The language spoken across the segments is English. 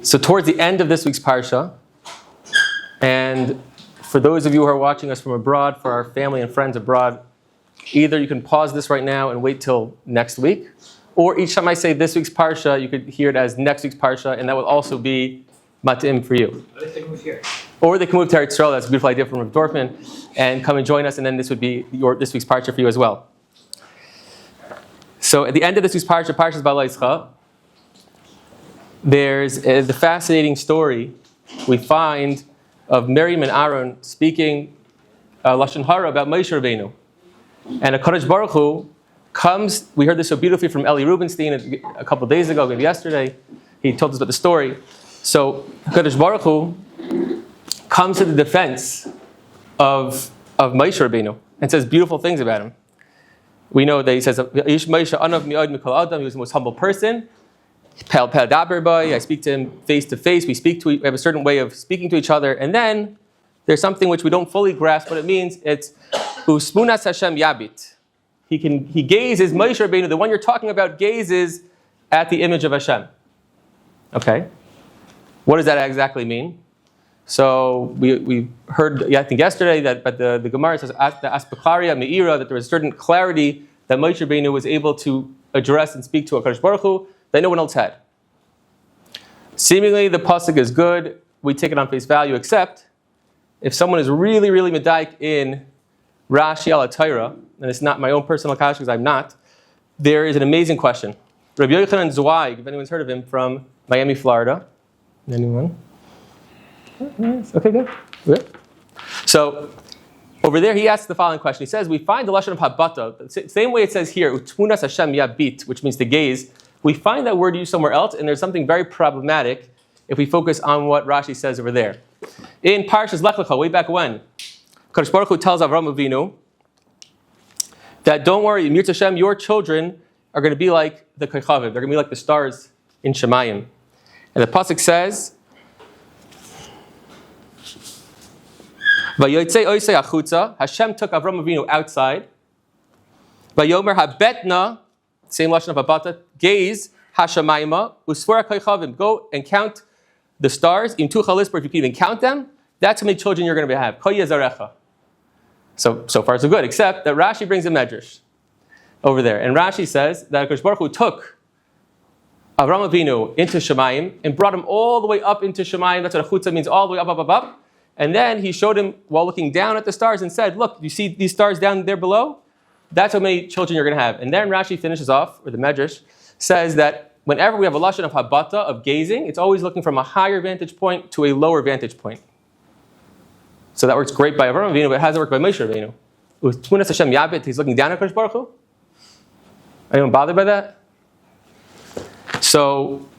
So towards the end of this week's parsha, and for those of you who are watching us from abroad, for our family and friends abroad, either you can pause this right now and wait till next week, or each time I say this week's parsha, you could hear it as next week's parsha, and that will also be matim for you. Or they can move here. Or they can move to Eretz Yisrael. That's a beautiful idea from Rav Dorfman, and come and join us, and then this would be this week's parsha for you as well. So at the end of this week's parsha, Parshas Baha'aloscha, there's the fascinating story we find of Miriam and Aaron speaking Lashon Hara about Moshe Rabbeinu. And HaKadosh Baruch Hu comes, we heard this so beautifully from Eli Rubenstein a couple of days ago, maybe yesterday. He told us about the story. So HaKadosh Baruch Hu comes to the defense of Moshe Rabbeinu and says beautiful things about him. We know that he says, he was the most humble person. I speak to him face to face. We have a certain way of speaking to each other. And then there's something which we don't fully grasp what it means. It's Usmunas Hashem Yabit. He gazes, Moshe Rabbeinu, the one you're talking about, gazes at the image of Hashem. Okay? What does that exactly mean? So we heard, I think yesterday, that the Gemara says, the Aspakaria Me'ira, that there was a certain clarity that Moshe Rabbeinu was able to address and speak to HaKadosh Baruch Hu that no one else had. Seemingly, the pasuk is good. We take it on face value, except if someone is really, really medaik in Rashi al Torah, and it's not my own personal kash because I'm not, there is an amazing question. Rabbi Yochanan Zweig, if anyone's heard of him, from Miami, Florida. Anyone? Okay, good. So, over there, he asks the following question. He says, we find the lashon of habata, the same way it says here, utmunas Hashem yabit, which means to gaze. We find that word used somewhere else, and there's something very problematic if we focus on what Rashi says over there. In Parshas Lech Lecha, way back when, Kadosh Baruch Hu tells Avram Avinu that don't worry, Mir Hashem, your children are going to be like the Kochavim. They're going to be like the stars in Shemayim. And the pasuk says, Vayotzei oisei achutza, Hashem took Avram Avinu outside. Vayomer habetna, same lashon of habata, gaze, hashamayma, usfora koichavim, go and count the stars, im tucha lisper, if you can even count them, that's how many children you're going to have. Koy yazarecha. So far so good, except that Rashi brings a medrash over there. And Rashi says that HaKadosh Baruch Hu took Avram Avinu into Shemayim and brought him all the way up into Shemayim. That's what achutza means, all the way up. And then he showed him while looking down at the stars and said, look, you see these stars down there below? That's how many children you're going to have. And then Rashi finishes off, or the Medrash says that whenever we have a lashon of habata, of gazing, it's always looking from a higher vantage point to a lower vantage point. So that works great by Avram Avinu, but how does it work by Moshe Rabbeinu? With Tmunas Hashem Yabit, he's looking down at HaKadosh Baruch Hu. Anyone bothered by that? So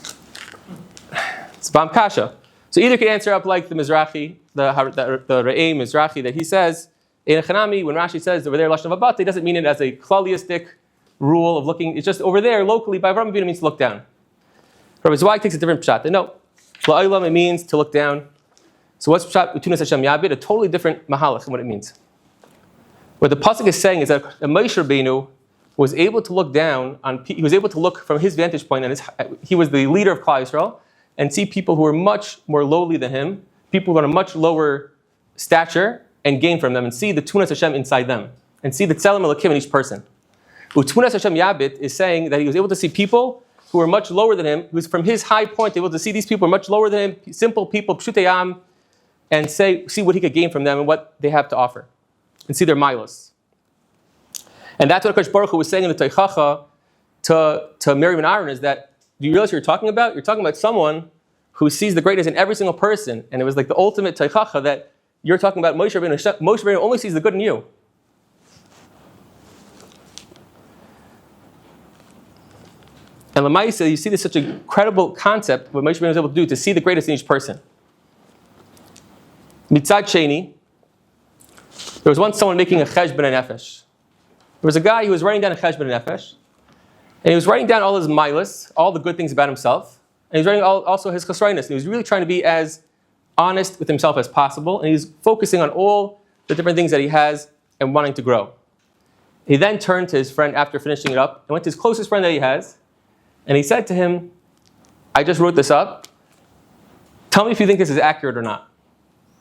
it's Bam Kasha. So either can answer up like the Mizrahi, the Re'ei Mizrahi, that he says, in Chanami, when Rashi says over there, Lashon Vabata, he doesn't mean it as a klaliistic rule of looking. It's just over there, locally, by Avram Avinu, means to look down. Rabbi Zweig takes a different pshat. And no, La'olam, it means to look down. So what's pshat, Utunas Hashem Yabit? A totally different mahalach in what it means. What the pasuk is saying is that Moshe Rabbeinu was able to look down on, he was able to look from his vantage point, and he was the leader of Klal Yisrael, and see people who were much more lowly than him, people who are on a much lower stature, and gain from them, and see the Tunas Hashem inside them, and see the Tzelem Elokim in each person. Tunas Hashem Yabit is saying that he was able to see people who were much lower than him, who's from his high point, able to see these people who are much lower than him, simple people, Pshutei Am, and see what he could gain from them and what they have to offer, and see their milos. And that's what HaKadosh Baruch Hu was saying in the Teichacha to Miriam and Aaron, is that, do you realize what you're talking about? You're talking about someone who sees the greatness in every single person, and it was like the ultimate Teichacha that you're talking about Moshe Rabbeinu. Moshe Rabbeinu only sees the good in you. And Lamaisa, you see this such a incredible concept, what Moshe Rabbeinu was able to do, to see the greatest in each person. Mitzad Sheni, there was once someone making a cheshbon nefesh. There was a guy who was writing down a cheshbon nefesh, and he was writing down all his milas, all the good things about himself, and he was writing also his chesroinus, and he was really trying to be as honest with himself as possible, and he's focusing on all the different things that he has and wanting to grow. He then turned to his friend after finishing it up and went to his closest friend that he has, and he said to him, I just wrote this up, Tell me if you think this is accurate or not.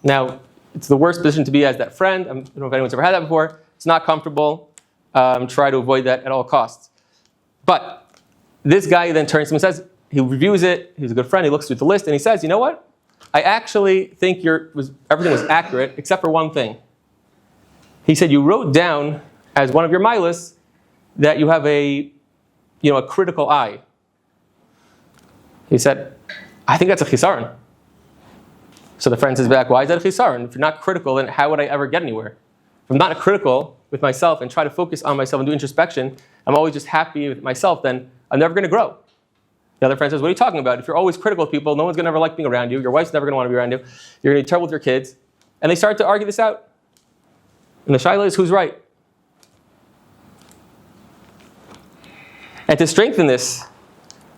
Now, it's the worst position to be as that friend. I don't know if anyone's ever had that before. It's not comfortable. Try to avoid that at all costs. But this guy then turns to him and says, he reviews it, he's a good friend, he looks through the list, and he says, you know what? I actually think everything was accurate, except for one thing. He said, you wrote down as one of your milas that you have a critical eye. He said, I think that's a chisaron. So the friend says back, why is that a chisaron? If you're not critical, then how would I ever get anywhere? If I'm not critical with myself and try to focus on myself and do introspection, I'm always just happy with myself, then I'm never going to grow. The other friend says, what are you talking about? If you're always critical of people, no one's going to ever like being around you. Your wife's never going to want to be around you. You're going to be terrible with your kids. And they start to argue this out. And the shaila is, who's right? And to strengthen this,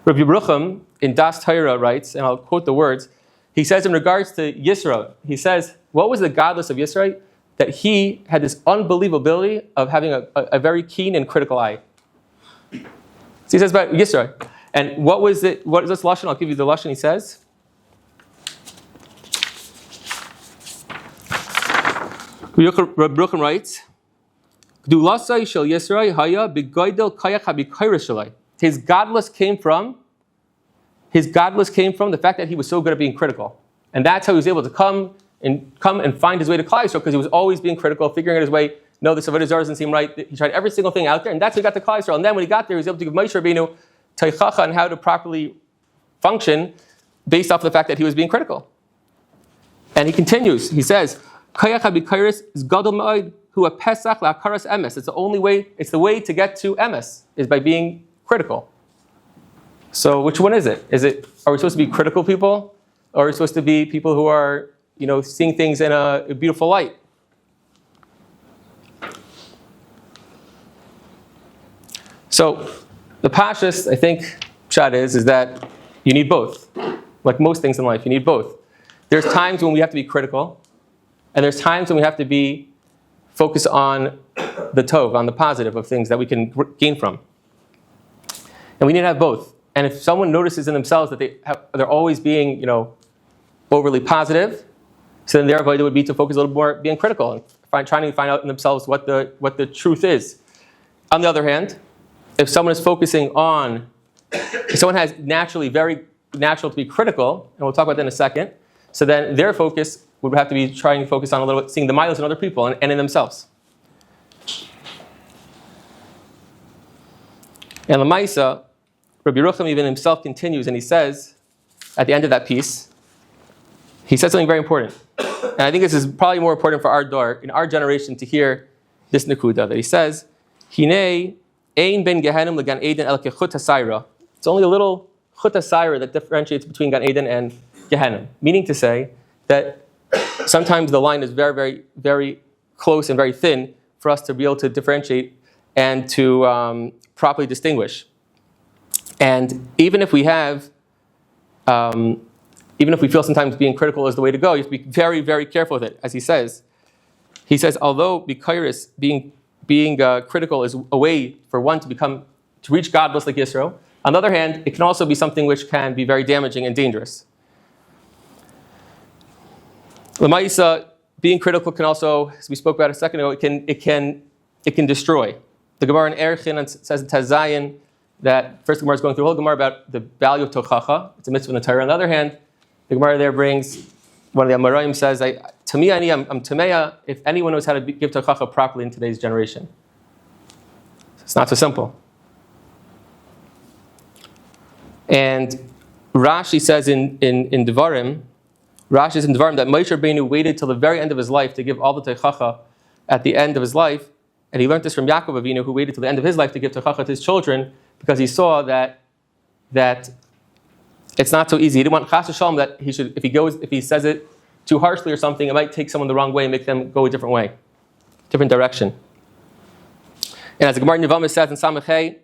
Rabbi Yerucham in Das Torah writes, and I'll quote the words, he says in regards to Yisro, he says, what was the godless of Yisro? That he had this unbelievable ability of having a very keen and critical eye. So he says about Yisro. And what is this lashon? I'll give you the lashon. He says, Rabbi Yerucham writes, his godless came from the fact that he was so good at being critical. And that's how he was able to come and find his way to Klal Yisrael, because he was always being critical, figuring out his way. No, this Avodah Zarah doesn't seem right. He tried every single thing out there, and that's how he got to Klal Yisrael. And then when he got there, he was able to give Moshe Rabbeinu teichacha on how to properly function based off the fact that he was being critical. And he continues, he says, it's the only way, it's the way to get to emes, is by being critical. So which one is it? Are we supposed to be critical people? Or are we supposed to be people who are, seeing things in a beautiful light? So the pashas, I think, pshat is that you need both. Like most things in life, you need both. There's times when we have to be critical, and there's times when we have to be focused on the tov, on the positive of things that we can gain from. And we need to have both. And if someone notices in themselves that they're always being, overly positive, so then their avodah would be to focus a little more being critical and trying to find out in themselves what the truth is. On the other hand, if someone is focusing on, if someone has very natural to be critical, and we'll talk about that in a second, so then their focus would have to be trying to focus on a little bit, seeing the milos in other people and in themselves. And Lamaisa, Rabbi Yerucham even himself continues, and he says, at the end of that piece, he says something very important. And I think this is probably more important for our dor, in our generation, to hear this nekuda, that he says, Hinei ein ben Gehenim legan Eden el kechut hasayra. It's only a little chut hasayra that differentiates between Gan Eden and Gehenim. Meaning to say that sometimes the line is very, very, very close and very thin for us to be able to differentiate and to properly distinguish. And even if we feel sometimes being critical is the way to go, you have to be very, very careful with it. As he says, although bikairis, being critical is a way for one to reach godless like Yisro, on the other hand, it can also be something which can be very damaging and dangerous. L'maisa, being critical can also, as we spoke about a second ago, it can destroy. The Gemara in Erchin says in Tazayin that first the Gemara is going through a whole Gemara about the value of tochacha. It's a mitzvah in the Torah. On the other hand, the Gemara there brings, one of the Amoraim says, I'm tameya if anyone knows how to give tochacha properly in today's generation. It's not so simple. And Rashi says in Devarim, that Moshe Rabbeinu waited till the very end of his life to give all the tochacha at the end of his life. And he learned this from Yaakov Avinu, who waited till the end of his life to give tochacha to his children, because he saw that it's not so easy. He didn't want chas v'shalom that he should, if he says it too harshly or something, it might take someone the wrong way and make them go a different way, different direction. And as the Gemara in Yevamah says in Samachay,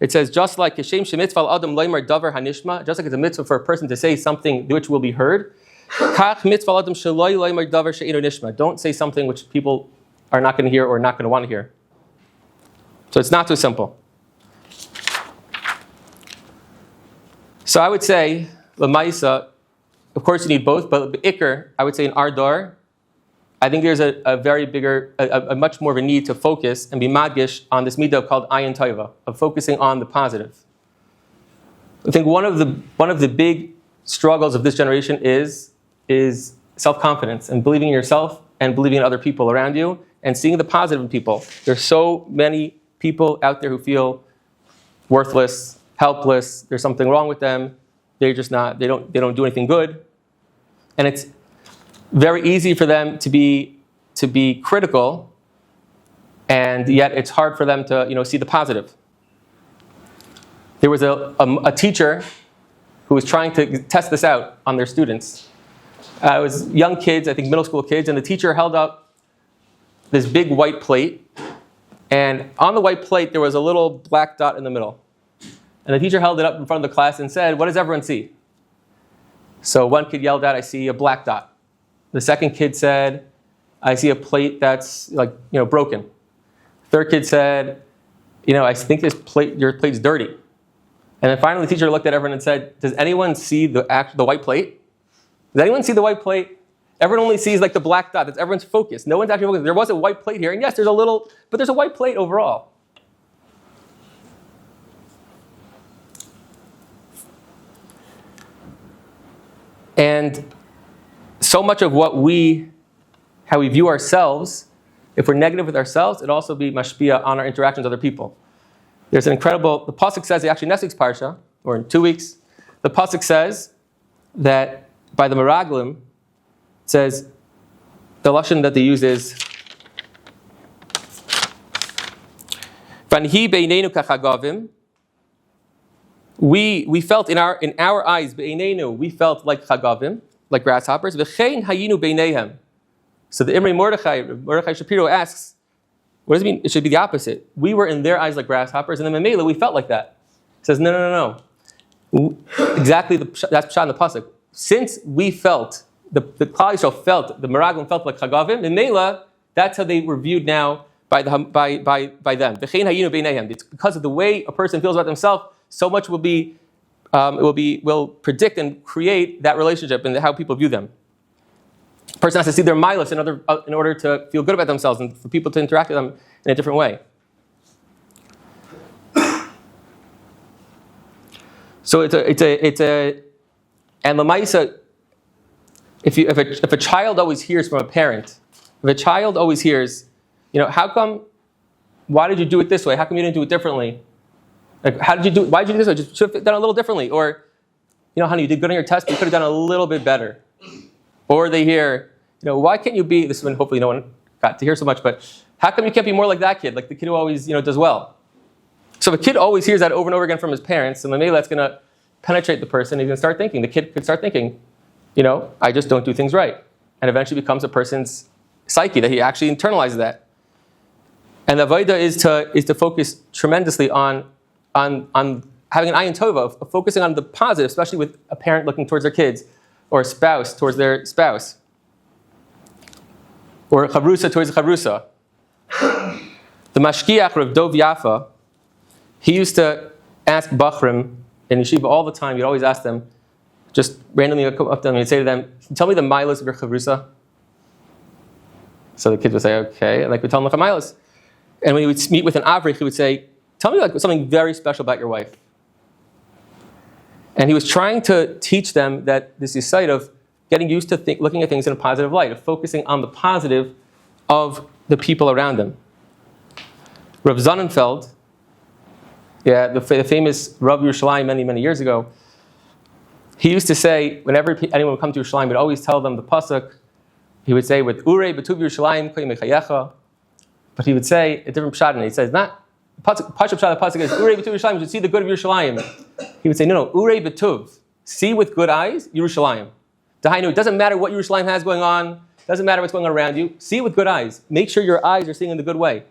it says, just like Hashem shemitzvah adam loymar davar hanishma, just like it's a mitzvah for a person to say something which will be heard, kach mitzvah adam shaloi loymar davar she'eino nishma. Don't say something which people are not going to hear or not going to want to hear. So it's not so simple. So I would say, Lamaisa, of course you need both, but Iker, I would say in our door, I think there's a much more of a need to focus and be madgish on this midah called ayin tova, of focusing on the positive. I think one of the big struggles of this generation is self-confidence and believing in yourself and believing in other people around you and seeing the positive in people. There's so many people out there who feel worthless, helpless, there's something wrong with them, they don't do anything good. And it's very easy for them to be critical, and yet it's hard for them to see the positive. There was a teacher who was trying to test this out on their students. It was young kids, I think middle school kids, and the teacher held up this big white plate, and on the white plate there was a little black dot in the middle. And the teacher held it up in front of the class and said, "What does everyone see?" So one kid yelled out, "I see a black dot." The second kid said, "I see a plate that's broken." Third kid said, "I think your plate's dirty." And then finally the teacher looked at everyone and said, "Does anyone see the white plate? Does anyone see the white plate?" Everyone only sees the black dot. That's everyone's focus. No one's actually focused. There was a white plate here, and yes, but there's a white plate overall. And so much of how we view ourselves, if we're negative with ourselves, it also be mashpia on our interactions with other people. There's the pasuk says, actually next week's parsha, or in 2 weeks, the pasuk says that by the Meraglim, it says, the lashon that they use is, Vanhi beinenu kachagavim. We felt in our eyes, beinenu, we felt like chagavim, like grasshoppers. V'chein hayinu beineihem. So the Imrei Mordechai Shapiro asks, what does it mean? It should be the opposite. We were in their eyes like grasshoppers, and then Memela, we felt like that. He says, no. Exactly, that's pshat in the pasuk. Since we felt, the Klal Yisrael felt, the Meraglim felt like chagavim, Memela, that's how they were viewed now by them. V'chein hayinu beineihem. It's because of the way a person feels about themselves. So much will predict and create that relationship and how people view them. A person has to see their milas in order to feel good about themselves and for people to interact with them in a different way. So it's a and lamaisa. If a child always hears from a parent, if a child always hears, how come? Why did you do it this way? How come you didn't do it differently? How did you do it? Why did you do this way? Just should have done it a little differently. Or, honey, you did good on your test, but you could have done a little bit better. Or they hear, why can't you be, this one hopefully no one got to hear so much, but how come you can't be more like that kid, like the kid who always, does well? So if a kid always hears that over and over again from his parents, and maybe that's going to penetrate the person, he's going to start thinking, the kid could start thinking, I just don't do things right. And eventually becomes a person's psyche, that he actually internalizes that. And the avodah is to focus tremendously on having an ayin tova, of focusing on the positive, especially with a parent looking towards their kids, or a spouse towards their spouse, or a chavrusa towards a chavrusa. The Mashgiach, Rav Dov Yafa, he used to ask Bachrim in yeshiva all the time. He'd always ask them, just randomly come up to them and he'd say to them, "Tell me the milas of your chavrusa." So the kids would say, "Okay," and we tell them the milas. And when he would meet with an avrich, he would say, "Tell me something very special about your wife." And he was trying to teach them that this is sight of getting used to looking at things in a positive light, of focusing on the positive of the people around them. Rav Sonnenfeld, the famous Rav Yerushalayim many years ago, he used to say, whenever anyone would come to Yerushalayim, he would always tell them the pasuk. He would say, with Urei B'tuv Yerushalayim Koy Mechayecha, but he would say a different pshat, and he says, not Pasuk Pshat, the pasuk is Urei B'tuv Yerushalayim. You should see the good of Yerushalayim. He would say, no, Urei B'tuv, see with good eyes Yerushalayim. Dahainu, it doesn't matter what Yerushalayim has going on. Doesn't matter what's going on around you. See with good eyes. Make sure your eyes are seeing in the good way.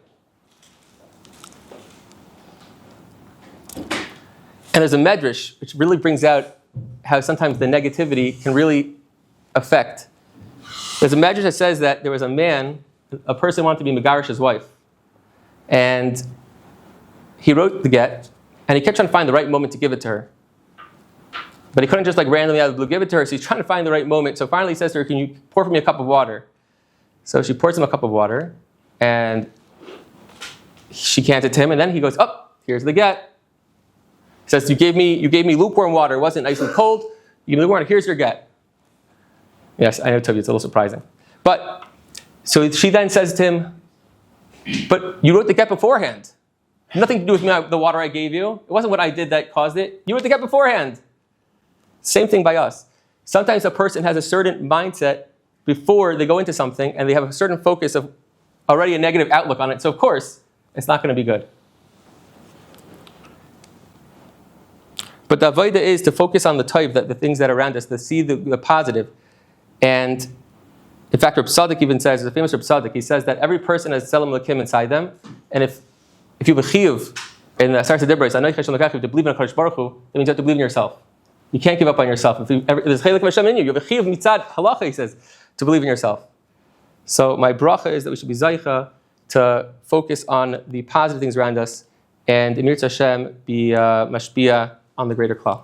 And there's a medrash which really brings out how sometimes the negativity can really affect. There's a medrash that says that there was a person wanted to be Megarish's wife, and he wrote the get, and he kept trying to find the right moment to give it to her. But he couldn't just like randomly out of the blue give it to her, so he's trying to find the right moment. So finally he says to her, can you pour for me a cup of water? So she pours him a cup of water, and she can't it to him, and then he goes, oh, here's the get. He says, you gave me lukewarm water. It wasn't nice and cold. You gave me lukewarm water. Here's your get. Yes, I know, Toby, it's a little surprising. But, so she then says to him, but you wrote the get beforehand. Nothing to do with me, the water I gave you. It wasn't what I did that caused it. You wrote the get beforehand. Same thing by us. Sometimes a person has a certain mindset before they go into something, and they have a certain focus of already a negative outlook on it. So of course, it's not going to be good. But the avodah is to focus on the type, that the things that are around us, to see the positive. And in fact, Reb Tzadok even says, the famous Reb Tzadok, he says that every person has Tzelem Elokim inside them. And if you have a chiyuv in the Asar Dibros, to believe in HaKadosh Baruch Hu, that means you have to believe in yourself. You can't give up on yourself. If there's Chelik Hashem in you, you have a chiyuv mitzad halacha, he says, to believe in yourself. So my bracha is that we should be zaycha to focus on the positive things around us, and Emir Hashem be mashgiach on the greater klal.